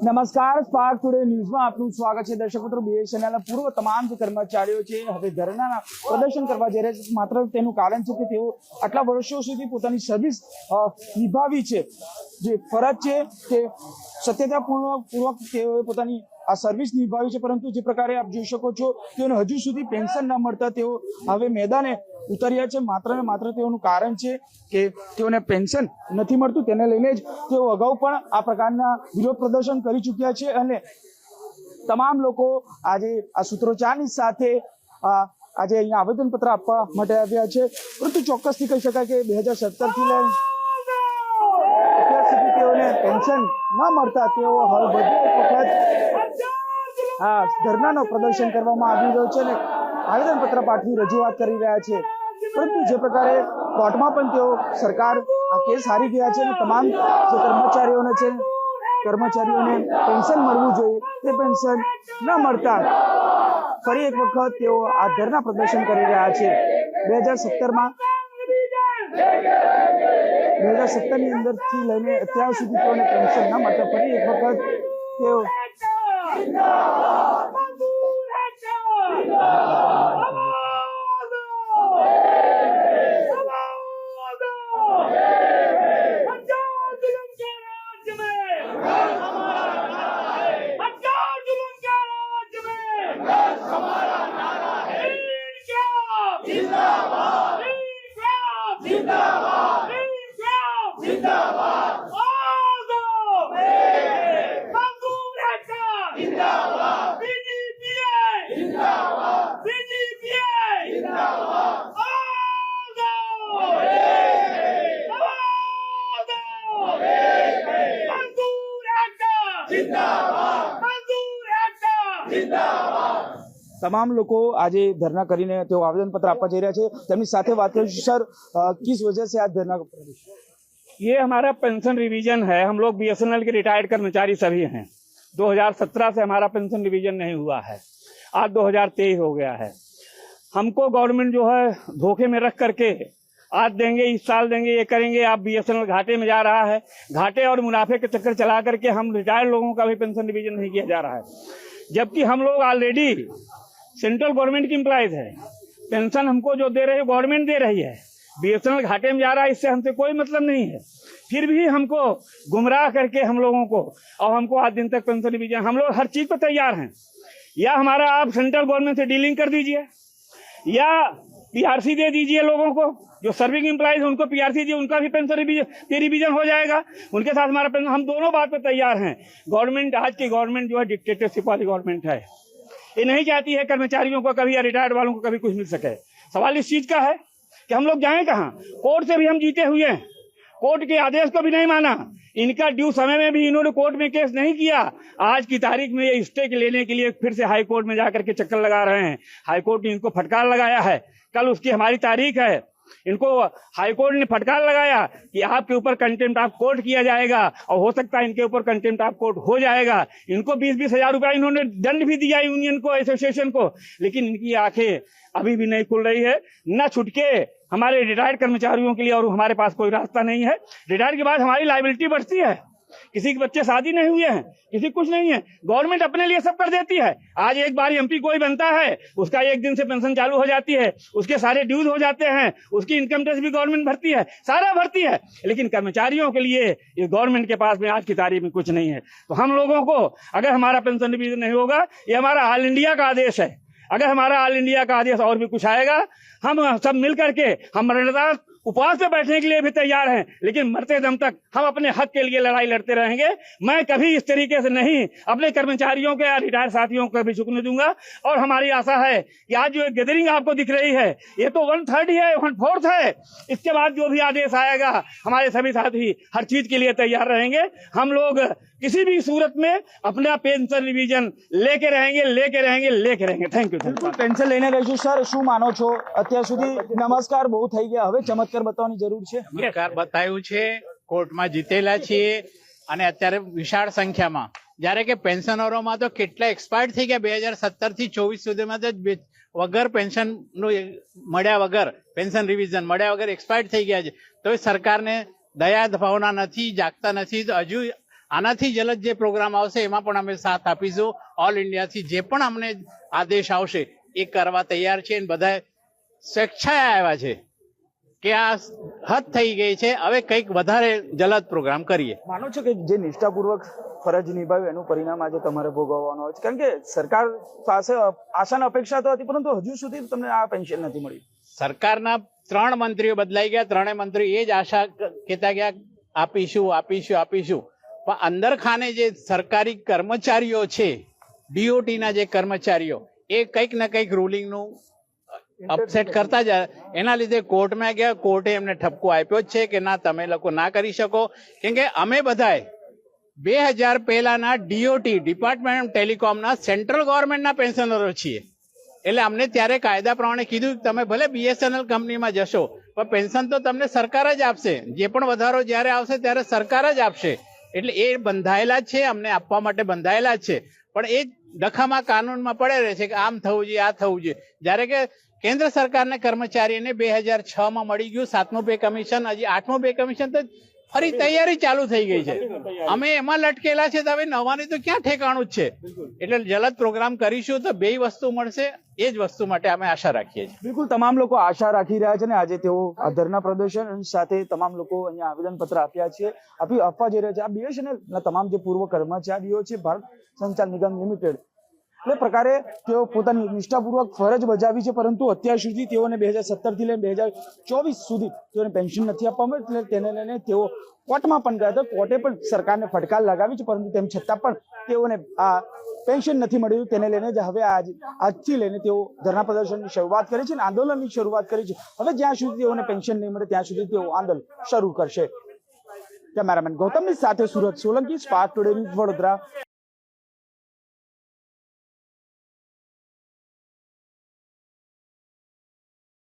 નમસ્કાર, spark today ન્યૂઝમાં આપનું સ્વાગત છે। દર્શક મિત્રો, બીએસએનએલના પૂર્વ તમામ જે કર્મચારીઓ છે હવે ધરણાના પ્રદર્શન કરવા જઈ રહ્યા છે। માત્ર તેનું કારણ છે કે તેઓ આટલા વર્ષો સુધી પોતાની સર્વિસ નિભાવી છે, જે ફરજ છે તે સત્યતાપૂર્વક તેઓએ પોતાની આ સર્વિસ નિભાવી છે, પરંતુ જે પ્રકારે આપ જોઈ શકો છો તેઓને હજુ સુધી પેન્શન ન મળતા તેઓ હવે મેદાને ઉતર્યા છે। માત્ર ને માત્ર તેઓનું કારણ છે કે તેઓને પેન્શન નથી મળતું, તેને લઈને જ તેઓ અગાઉ પણ આ પ્રકારના વિરોધ પ્રદર્શન કરી ચૂક્યા છે અને તમામ લોકો આજે આ સૂત્રોચ્ચારની સાથે આજે અહીંયા આવેદનપત્ર આપવા માટે આવ્યા છે। પરંતુ ચોક્કસથી કહી શકાય કે 2017 થી લઈને અત્યાર સુધી તેઓને પેન્શન ન મળતા તેઓ હવે વધુ એક વખત ધરણાનો પ્રદર્શન કરવામાં આવી રહ્યો છે અને આવેદનપત્ર પાઠવી રજૂઆત કરી રહ્યા છે। પરંતુ જે પ્રકારે કોર્ટમાં પણ તેઓ સરકાર આ કેસ હારી ગયા છે અને તમામ જે કર્મચારીઓને પેન્શન મળવું જોઈએ તે પેન્શન ન મળતા ફરી એક વખત તેઓ આ ધરના પ્રદર્શન કરી રહ્યા છે। 2017 ની અંદરથી લઈને અત્યાર સુધી તેઓને પેન્શન ન મળતા ફરી એક વખત તેઓ तमाम लोग आज धरना કરીને તેઓ આવેદનપત્ર આપવા જઈ રહ્યા છે। તેમની સાથે વાત કરીશું। સર, किस वजह से आज धरना? ये हमारा पेंशन रिवीजन है। हम लोग बीएसएनएल के रिटायर्ड कर्मचारी सभी हैं। 2017 से हमारा पेंशन रिवीजन नहीं हुआ है, आज 2023 हो गया है। हमको गवर्नमेंट जो है धोखे में रख करके आज देंगे, इस साल देंगे, ये करेंगे। आप बीएसएनएल घाटे में जा रहा है। घाटे और मुनाफे के चक्कर चला करके हम रिटायर्ड लोगों का भी पेंशन रिवीजन नहीं किया जा रहा है, जबकि हम लोग ऑलरेडी सेंट्रल गवर्नमेंट की एम्प्लॉयज है। पेंशन हमको जो दे रही है गवर्नमेंट दे रही है। बीएसएनएल घाटे में जा रहा है, इससे हमसे कोई मतलब नहीं है। फिर भी हमको गुमराह करके हम लोगों को, और हमको आज दिन तक पेंशन रिवीजन, हम लोग हर चीज पर तैयार हैं। या हमारा आप सेंट्रल गवर्नमेंट से डीलिंग कर दीजिए, या पीआरसी दे दीजिए। लोगों को जो सर्विंग एम्प्लॉयज उनको पीआरसी दीजिए, उनका भी पेंशन रिवीजन हो जाएगा। उनके साथ हमारा पेंशन, हम दोनों बात पे तैयार हैं। गवर्नमेंट, आज की गवर्नमेंट जो है डिक्टेटरशिप वाली गवर्नमेंट है। ये नहीं चाहती है कर्मचारियों को कभी या रिटायर्ड वालों को कभी कुछ मिल सके। सवाल इस चीज का है कि हम लोग जाएं कहाँ? कोर्ट से भी हम जीते हुए हैं, कोर्ट के आदेश को भी नहीं माना। इनका ड्यू समय में भी इन्होंने कोर्ट में केस नहीं किया। आज की तारीख में ये स्टे लेने के लिए फिर से हाई कोर्ट में जाकर के चक्कर लगा रहे हैं। हाई कोर्ट ने इनको फटकार लगाया है, कल उसकी हमारी तारीख है। इनको हाई कोर्ट ने फटकार लगाया कि आपके ऊपर कंटेम्प्ट ऑफ कोर्ट किया जाएगा, और हो सकता है इनके ऊपर कंटेम्प्ट ऑफ कोर्ट हो जाएगा। इनको 20-20 हजार रुपया इन्होंने दंड भी दिया यूनियन को, एसोसिएशन को, लेकिन इनकी आंखें अभी भी नहीं खुल रही है। न छुटके हमारे रिटायर्ड कर्मचारियों के लिए, और हमारे पास कोई रास्ता नहीं है। रिटायर्ड के बाद हमारी लायबिलिटी बढ़ती है। किसी के बच्चे शादी नहीं हुए हैं, किसी कुछ नहीं है, गवर्नमेंट अपने लिए सब कर देती है। आज एक बार एमपी कोई बनता है, उसका एक दिन से पेंशन चालू हो जाती है, उसके सारे ड्यूज हो जाते हैं, उसकी इनकम टैक्स भी गवर्नमेंट भरती है, सारा भरती है। लेकिन कर्मचारियों के लिए इस गवर्नमेंट के पास में आज की तारीख में कुछ नहीं है। तो हम लोगों को अगर हमारा पेंशन रिवीजन नहीं होगा, ये हमारा ऑल इंडिया का आदेश है। अगर हमारा ऑल इंडिया का आदेश और भी कुछ आएगा, हम सब मिल करके हम मरणदान उपवास पे बैठने के लिए भी तैयार हैं, लेकिन मरते दम तक हम अपने हक के लिए लड़ाई लड़ते रहेंगे। मैं कभी इस तरीके से नहीं अपने कर्मचारियों के या रिटायर्ड साथियों को भी झुकने दूंगा। और हमारी आशा है कि आज जो गैदरिंग आपको दिख रही है, ये तो 1/3 ही है, 1/4 है। इसके बाद जो भी आदेश आएगा, हमारे सभी साथी हर चीज के लिए तैयार रहेंगे। हम लोग किसी भी सूरत में अपना पेंशन रिवीजन लेके रहेंगे। Thank you. बिल्कुल पेंशन लेने रहीશું। સર, શું માનો છો? અત્યાર સુધી નમસ્કાર બહુ થઈ ગયા, હવે ચમત્કાર બતાવવાની જરૂર છે। ચમત્કાર બતાવ્યું છે, કોર્ટમાં જીતેલા છીએ અને અત્યારે વિશાળ સંખ્યામાં, જ્યારે કે પેન્શનરોમાં તો કેટલા એક્સપાયર્ડ થઈ ગયા 2017 થી 24 સુધીમાં તો વગર પેન્શનનું મળ્યા વગર, પેન્શન રિવિઝન મળ્યા વગર એક્સપાયર્ડ થઈ ગયા છે। તો સરકારને દયા ભાવના નથી, જાગતા નથી। તો હજુ આનાથી જલદ જે પ્રોગ્રામ આવશે એમાં પણ અમે સાથ આપીશું. ઓલ ઇન્ડિયાથી જે પણ અમને આદેશ આવશે એ કરવા તૈયાર છે. બધા સ્વેચ્છાએ આવ્યા છે કે આ હદ થઈ ગઈ છે, હવે કંઈક વધારે જલદ પ્રોગ્રામ કરીએ. માનો છો કે જે નિષ્ઠાપૂર્વક ફરજ નિભાવ્યું એનું પરિણામ આજે તમારે ભોગવવાનું હોય છે? કારણ કે સરકાર પાસે આશાની અપેક્ષા તો હતી, પરંતુ હજુ સુધી તમને આ પેન્શન નથી મળી. સરકારના 3 મંત્રીઓ બદલાઈ ગયા, 3 મંત્રી એ જ આશા કહેતા ગયા આપીશું આપીશું આપીશું, પણ અંદર ખાને જે સરકારી કર્મચારીઓ છે, DOT ના જે કર્મચારીઓ, એ કંઈક ને કંઈક રૂલિંગનું અપસેટ કરતા જાય. એના લીધે કોર્ટમાં ગયા, કોર્ટે એમને ઠપકો આપ્યો જ છે કે ના, તમે લોકો ના કરી શકો. કેમ કે અમે બધાએ 2000 પહેલાના DOT ડિપાર્ટમેન્ટ ઓફ ટેલિકોમના સેન્ટ્રલ ગવર્મેન્ટના પેન્શનરો છીએ. એટલે અમને ત્યારે કાયદા પ્રમાણે કીધું કે તમે ભલે BSNL કંપનીમાં જશો, પણ પેન્શન તો તમને સરકાર જ આપશે. જે પણ વધારો જ્યારે આવશે ત્યારે સરકાર જ આપશે. એટલે એ બંધાયેલા જ છે, અમને આપવા માટે બંધાયેલા જ છે. પણ એ ડખામાં કાનૂનમાં પડે રહે છે કે આમ થવું જોઈએ, આ થવું જોઈએ. જ્યારે કે કેન્દ્ર સરકારના કર્મચારીને 2006માં મળી ગયું 7મું પે કમિશન, હજી 8મું પે કમિશન તો ફરી તૈયારી ચાલુ થઈ ગઈ છે. અમે એમાં લટકેલા છે, તો હવે નવાની તો ક્યાં ઠેકાણું જ છે. એટલે જલદ પ્રોગ્રામ કરીશું તો 2 વસ્તુ મળશે. એ જ વસ્તુ માટે અમે આશા રાખીએ છીએ. બિલકુલ તમામ લોકો આશા રાખી રહ્યા છે અને આજે તેઓ આ ધરના પ્રદર્શન સાથે તમામ લોકો અહીંયા આવેદનપત્ર આપવા જઈ રહ્યા છે. આ BSNL ના તમામ જે પૂર્વ કર્મચારીઓ છે, ભારત સંચાર નિગમ લિમિટેડ, એ પ્રકારે તેઓ પોતાની નિષ્ઠાપૂર્વક ફરજ બજાવી છે, પરંતુ અત્યાર સુધી તેઓને 2017 થી લઈને 2024 સુધી તેઓને પેન્શન નથી આપવામાં. એટલે તેને લઈને તેઓ કોર્ટમાં પણ ગયા હતા. કોર્ટે પણ સરકારને ફટકાર લગાવી છે, પરંતુ તેમ છતાં પણ તેઓને આ પેન્શન નથી મળ્યું. તેને લઈને જ હવે આજથી લઈને તેઓ ધરના પ્રદર્શનની શરૂઆત કરી છે અને આંદોલનની શરૂઆત કરી છે. હવે જ્યાં સુધી તેઓને પેન્શન નહીં મળે ત્યાં સુધી તેઓ આંદોલન શરૂ કરશે. કેમેરામેન ગૌતમની સાથે Surat Solanki, spark today news, Vadodara.